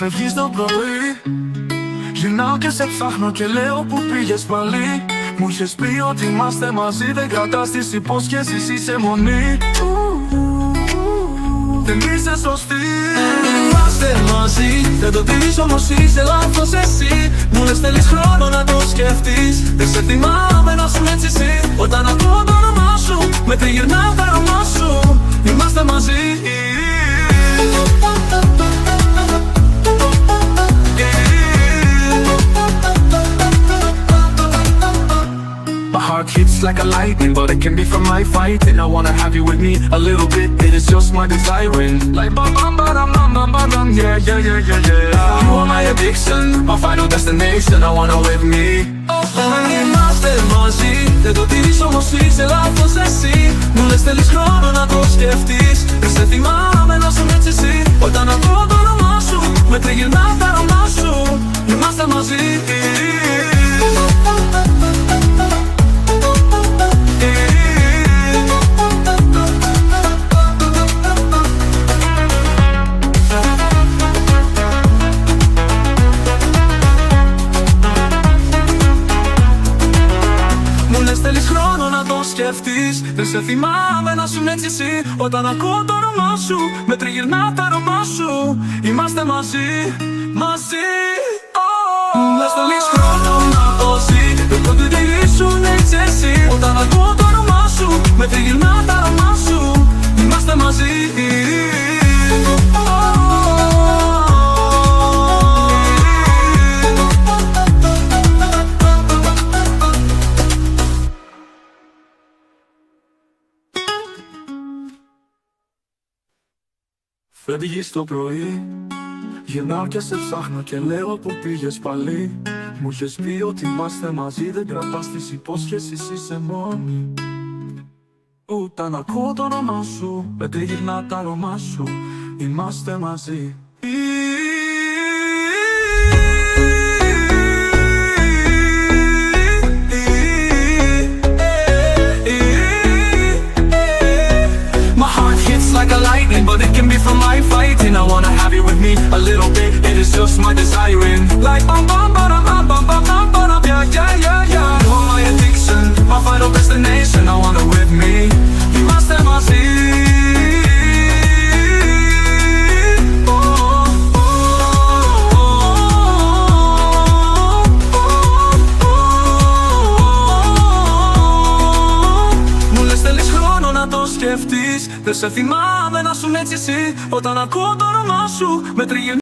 Φεύγεις το πρωί, γυρνάω και σε ψάχνω και λέω που πήγες πάλι. Μου είχες πει ότι είμαστε μαζί, δεν κρατάς τις υπόσχεσεις, είσαι μονή. Δεν είσαι σωστή. Είμαστε μαζί, δεν το δεις όμως είσαι λάθος εσύ. Μου λες θέλεις χρόνο να το σκεφτείς. Δεν σε θυμάμαι να σου έτσι εσύ. Όταν ακούω το όνομά σου, με τριγυρνά το αρώμα σου. Είμαστε μαζί. My heart hits like a lightning, but it can be from my fighting. I wanna have you with me a little bit, it is just my desiring. Like bam bam bam bam bam bam bam, yeah yeah yeah yeah yeah. You are my addiction, my final destination. I wanna with me. Είμαστε μαζί, δεν το δεις όμως είσαι λάθος εσύ. Μου λες θέλεις χρόνο να το σκεφτείς. Δεν σε θυμάμαι να σου έτσι εσύ. Όταν ακούω το όνομά σου, με τριγυρνά το αρώμα σου. Είμαστε μαζί. Θέλεις χρόνο να το σκεφτείς. Δεν σε θυμάμαι να σου έτσι εσύ. Όταν ακούω το όνομά σου, με τριγυρνά το αρώμα σου. Είμαστε μαζί, μαζί. Λες θέλεις χρόνο να το ζει. Δεν το τηρήσουν έτσι εσύ. Όταν ακούω το όνομά σου, με τριγυρνά το αρώμα σου. Είμαστε μαζί. Φεύγεις το πρωί, γυρνάω και σε ψάχνω και λέω που πήγες πάλι. Μου είχες πει ότι είμαστε μαζί, δεν κρατάς τις υπόσχεσεις, είσαι μόνη. Όταν ακούω το όνομά σου, με τριγυρνά το αρώμα σου. Είμαστε μαζί. Like a lightning, but it can be from my fighting. I wanna have you with me a little bit, it is just my desiring. Like bam bam bam bam bam bam bam bam, yeah yeah yeah yeah. You are my addiction, my final destination. I wanna with me. You must have my σκεφτείς. Δεν σε θυμάμαι να σου έτσι εσύ. Όταν ακούω το όνομά σου, με τριγυρνά